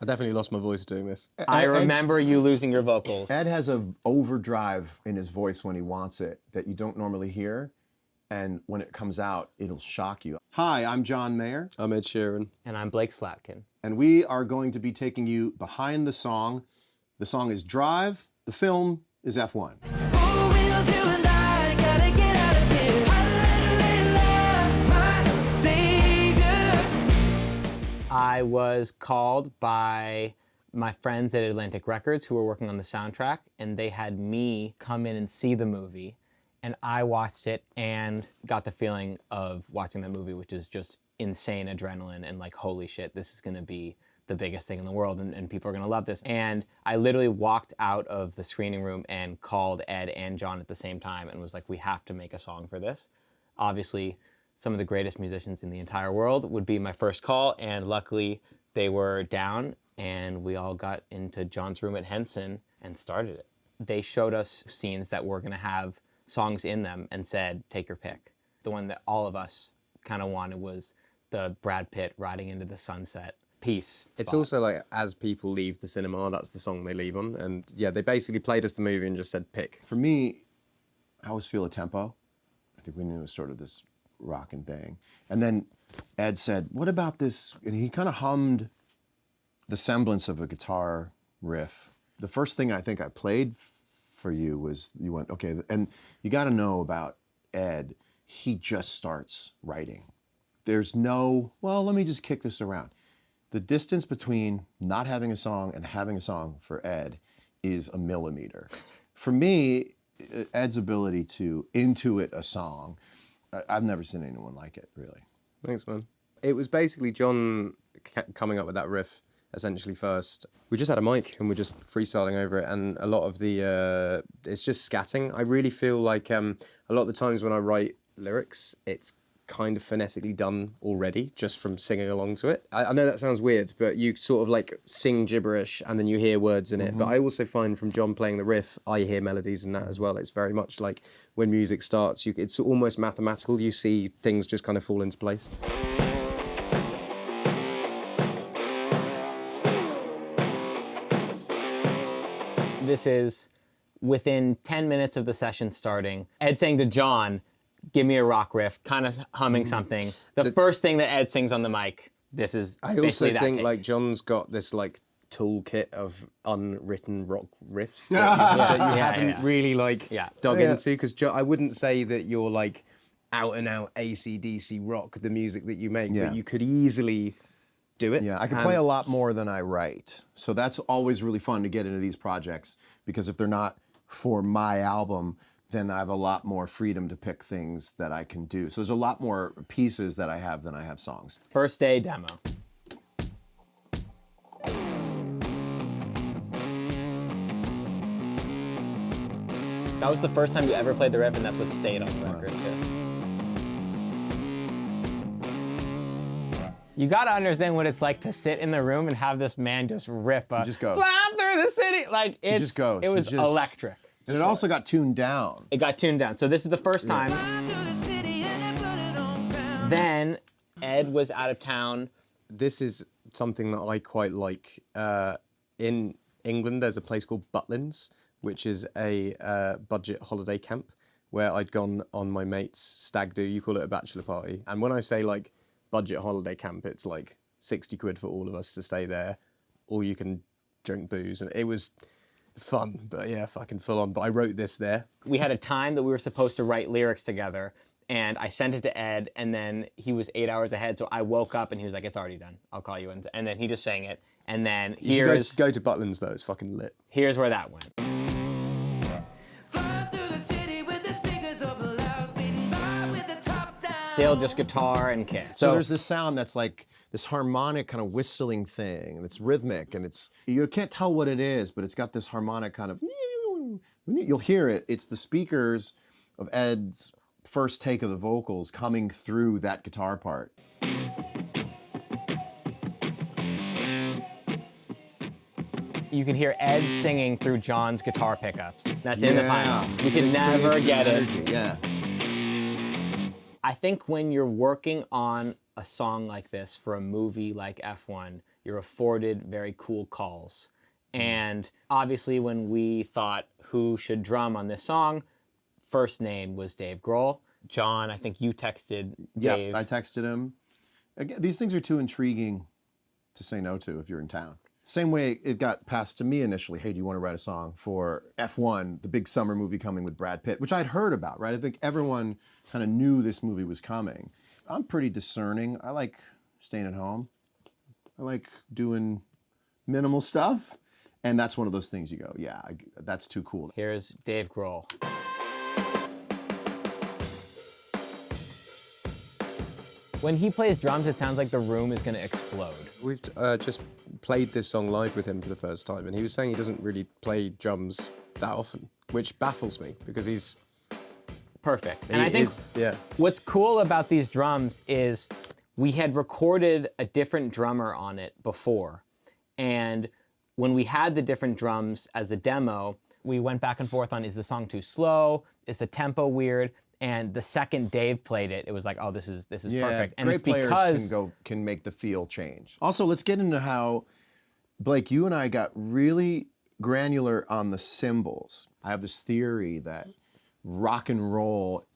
I definitely lost my voice doing this. I remember you losing your vocals. Ed has an overdrive in his voice when he wants it that you don't normally hear. And when it comes out, it'll shock you. Hi, I'm John Mayer. I'm Ed Sheeran. And I'm Blake Slatkin. And we are going to be taking you behind the song. The song is Drive. The film is F1. I was called by my friends at Atlantic Records who were working on the soundtrack, and they had me come in and see the movie. And I watched it and got the feeling of watching the movie, which is just insane adrenaline and like, holy shit, this is gonna be the biggest thing in the world and people are gonna love this. And I literally walked out of the screening room and called Ed and John at the same time and was like, we have to make a song for this. Obviously, some of the greatest musicians in the entire world would be my first call, and luckily they were down and we all got into John's room at Henson and started it. They showed us scenes that were gonna have songs in them and said, take your pick. The one that all of us kind of wanted was the Brad Pitt riding into the sunset piece. It's also like, as people leave the cinema, that's the song they leave on. And yeah, they basically played us the movie and just said, pick. For me, I always feel a tempo. I think we knew it was sort of this rock and bang. And then Ed said, what about this? And he kind of hummed the semblance of a guitar riff. The first thing I think I played for you was, you went, okay, and you got to know about Ed, he just starts writing. There's no, well, let me just kick this around. The distance between not having a song and having a song for Ed is a millimeter. For me, Ed's ability to intuit a song, I've never seen anyone like it, really. Thanks, man. It was basically John coming up with that riff essentially first. We just had a mic and we're just freestyling over it, and a lot of the, it's just scatting. I really feel like a lot of the times when I write lyrics, it's kind of phonetically done already just from singing along to it. I know that sounds weird, but you sort of like sing gibberish and then you hear words in it. But I also find from John playing the riff, I hear melodies in that as well. It's very much like when music starts, it's almost mathematical. You see things just kind of fall into place. This is within 10 minutes of the session starting, Ed saying to John, give me a rock riff, kind of humming something. The first thing that Ed sings on the mic, this is I basically also think take. like John's got this like toolkit of unwritten rock riffs that you haven't really like dug into, because I wouldn't say that you're like out and out AC/DC rock, the music that you make, but you could easily do it. Yeah, I can play a lot more than I write. So that's always really fun to get into these projects, because if they're not for my album, then I have a lot more freedom to pick things that I can do. So there's a lot more pieces that I have than I have songs. First day demo. That was the first time you ever played the riff, and that's what stayed on the record too. You gotta understand what it's like to sit in the room and have this man just rip a just goes. Fly through the city. Like it just goes. It was electric. And it also got tuned down. It got tuned down. So this is the first time. Then Ed was out of town. This is something that I quite like. In England, there's a place called Butlins, which is a budget holiday camp where I'd gone on my mate's stag do. You call it a bachelor party. And when I say like budget holiday camp, it's like 60 quid for all of us to stay there. All you can drink booze. And it was fun, but yeah, fucking full on. But I wrote this there. We had a time that we were supposed to write lyrics together, and I sent it to Ed, and then he was 8 hours ahead, so I woke up and he was like, it's already done, I'll call you. And then he just sang it, and then You should go to Butlins though, it's fucking lit. Here's where that went. Still just guitar and kick. So there's this sound that's like this harmonic kind of whistling thing, and it's rhythmic, and you can't tell what it is, but it's got this harmonic kind of, you'll hear it. It's the speakers of Ed's first take of the vocals coming through that guitar part. You can hear Ed singing through John's guitar pickups. That's in the final. You can never get it. Energy. Yeah. I think when you're working on a song like this for a movie like F1, you're afforded very cool calls. And obviously when we thought who should drum on this song, first name was Dave Grohl. John, I think you texted Dave. Yeah, I texted him. Again, these things are too intriguing to say no to if you're in town. Same way it got passed to me initially. Hey, do you want to write a song for F1, the big summer movie coming with Brad Pitt, which I'd heard about, right? I think everyone kind of knew this movie was coming. I'm pretty discerning. I like staying at home. I like doing minimal stuff. And that's one of those things you go, yeah, that's too cool. Here's Dave Grohl. When he plays drums, it sounds like the room is going to explode. We've just played this song live with him for the first time, and he was saying he doesn't really play drums that often, which baffles me because he's perfect. And I think yeah. What's cool about these drums is we had recorded a different drummer on it before, and when we had the different drums as a demo, we went back and forth on, is the song too slow? Is the tempo weird? And the second Dave played it, it was like, oh, this is perfect. And great it's because players can make the feel change. Also, let's get into how, Blake, you and I got really granular on the cymbals. I have this theory that rock and roll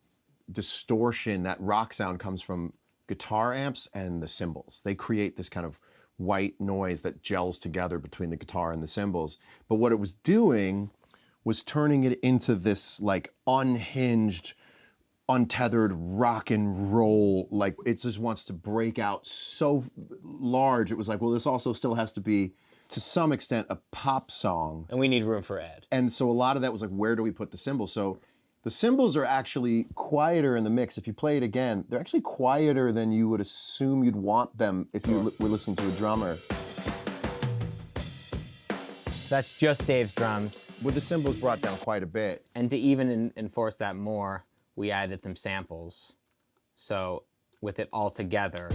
distortion, that rock sound comes from guitar amps and the cymbals. They create this kind of white noise that gels together between the guitar and the cymbals. But what it was doing was turning it into this like unhinged, untethered rock and roll, like it just wants to break out so large. It was like, well, this also still has to be, to some extent, a pop song. and we need room for Ed. And so a lot of that was like, where do we put the cymbals? So the cymbals are actually quieter in the mix. If you play it again, they're actually quieter than you would assume you'd want them if you were listening to a drummer. That's just Dave's drums. With the cymbals brought down quite a bit. And to even enforce that more, we added some samples. So with it all together.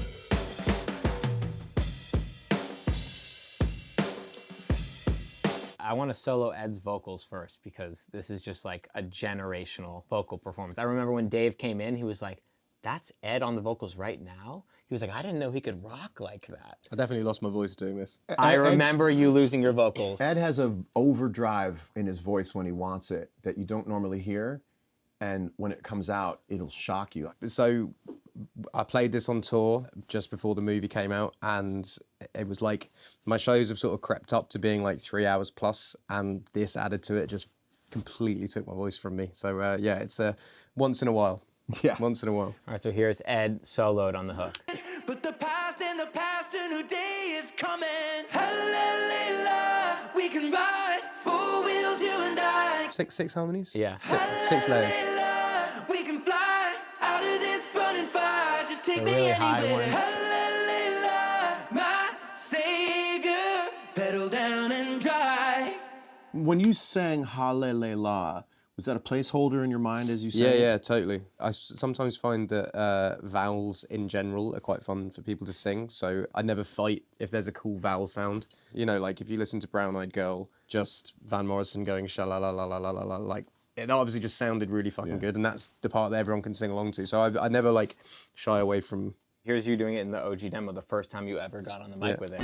I want to solo Ed's vocals first because this is just like a generational vocal performance. I remember when Dave came in, he was like, that's Ed on the vocals right now? He was like, I didn't know he could rock like that. I definitely lost my voice doing this. I remember you losing your vocals. Ed has a overdrive in his voice when he wants it that you don't normally hear. And when it comes out, it'll shock you. So I played this on tour just before the movie came out, and it was like my shows have sort of crept up to being like 3 hours plus, and this added to it just completely took my voice from me. So yeah, it's a once in a while. Yeah. Once in a while. All right, so here's Ed soloed on the hook. But the past and the past, a new day is coming. Hallelujah, we can ride 4 wheels, you and I. Six harmonies? Yeah. Six layers. Hallelujah, we can fly out of this burning fire. Just take The me really high anywhere. one. Hallelujah, my savior. Pedal down and drive. When you sang Hallelujah, was that a placeholder in your mind as you sang? Yeah, it? yeah, totally. I sometimes find that vowels in general are quite fun for people to sing, so I never fight if there's a cool vowel sound. You know, like if you listen to Brown Eyed Girl, just Van Morrison going sha-la-la-la-la-la-la, like it obviously just sounded really fucking good, and that's the part that everyone can sing along to. So I never like shy away from. Here's you doing it in the OG demo, the first time you ever got on the mic Yeah. with it.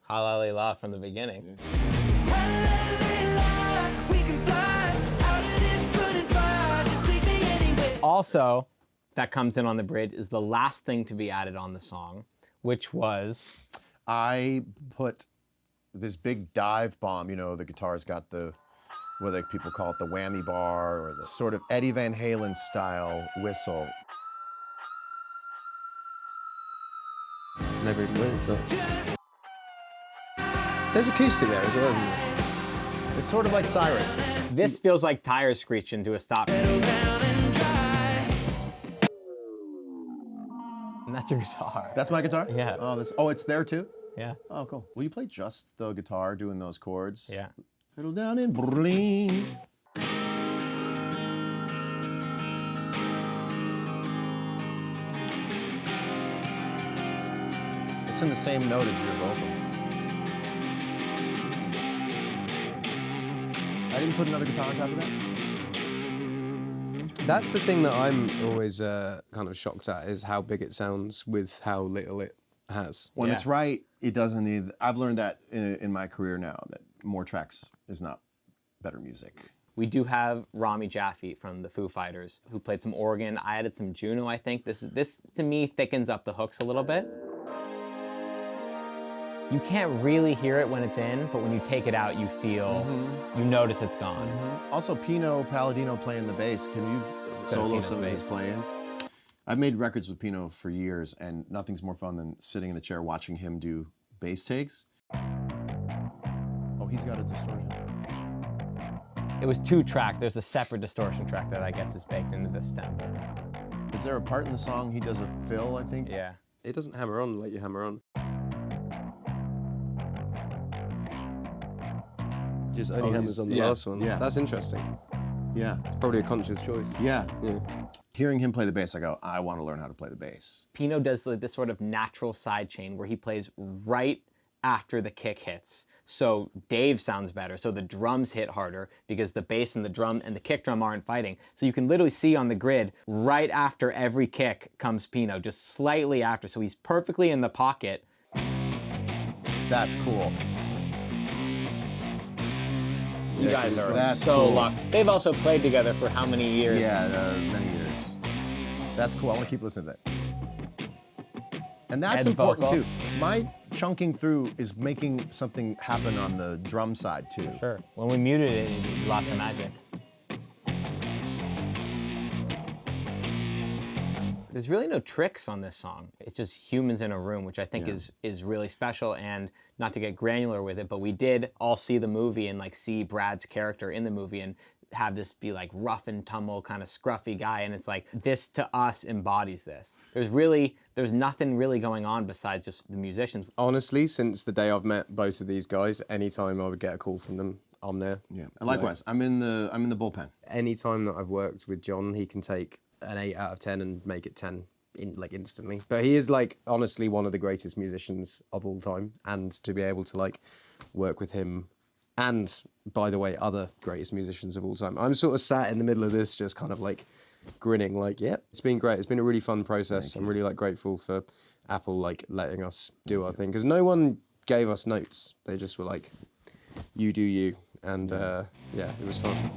Hallelujah from the beginning. Hallelujah, we can fly out of this burning fire. Just take me anywhere. Also, that comes in on the bridge is the last thing to be added on the song, which was I put this big dive bomb. You know, the guitar's got the, what like people call it, the whammy bar, or the sort of Eddie Van Halen style whistle. Never even noticed that. There's acoustic there as well, isn't there? It's sort of like sirens. this feels like tires screeching to a stop. And that's your guitar. That's my guitar? Yeah. Oh, it's there too? Yeah. Oh, cool. Will you play just the guitar doing those chords? Yeah. Pedal down and bling. It's in the same note as your vocal. I didn't put another guitar on top of that? That's the thing that I'm always kind of shocked at, is how big it sounds with how little it has. When Yeah. it's right, it doesn't need. I've learned that in my career now, that more tracks is not better music. We do have Rami Jaffe from the Foo Fighters, who played some organ. I added some Juno, I think. This to me thickens up the hooks a little bit. You can't really hear it when it's in, but when you take it out, you feel, you notice it's gone. Also, Pino Palladino playing the bass. Can you solo Pino's some of his bass. playing? I've made records with Pino for years, and nothing's more fun than sitting in a chair watching him do bass takes. Oh, he's got a distortion. It was 2 tracks. There's a separate distortion track that I guess is baked into this stem. Is there a part in the song he does a fill, I think? Yeah. It doesn't hammer on like you hammer on. Just only hammers on the last one. yeah. That's interesting. Yeah. Probably a conscious choice. Yeah. Yeah. Hearing him play the bass, I go, I want to learn how to play the bass. Pino does like this sort of natural side chain where he plays right after the kick hits. So Dave sounds better. So the drums hit harder because the bass and the drum and the kick drum aren't fighting. So you can literally see on the grid right after every kick comes Pino, just slightly after. So he's perfectly in the pocket. That's cool. You guys are That's so cool. lucky. They've also played together for how many years? Yeah, many years. That's cool. I want to keep listening to that. And that's Ed's important vocal. too. My chunking through is making something happen on the drum side too. Sure. When we muted it, it lost the magic. There's really no tricks on this song. It's just humans in a room, which I think is really special. And not to get granular with it, but we did all see the movie and like see Brad's character in the movie and have this be like rough and tumble kind of scruffy guy. And it's like, this to us embodies this. There's nothing really going on besides just the musicians. Honestly, since the day I've met both of these guys, anytime I would get a call from them, I'm there. Yeah. And likewise, I'm in the bullpen. Anytime that I've worked with John, he can take an 8 out of 10 and make it 10 instantly. But he is like honestly one of the greatest musicians of all time, and to be able to like work with him, and by the way, other greatest musicians of all time. I'm sort of sat in the middle of this, just kind of like grinning, like, yeah, it's been great. It's been a really fun process. I'm really like grateful for Apple like letting us do our thing, because no one gave us notes. They just were like, you do you, and yeah, it was fun.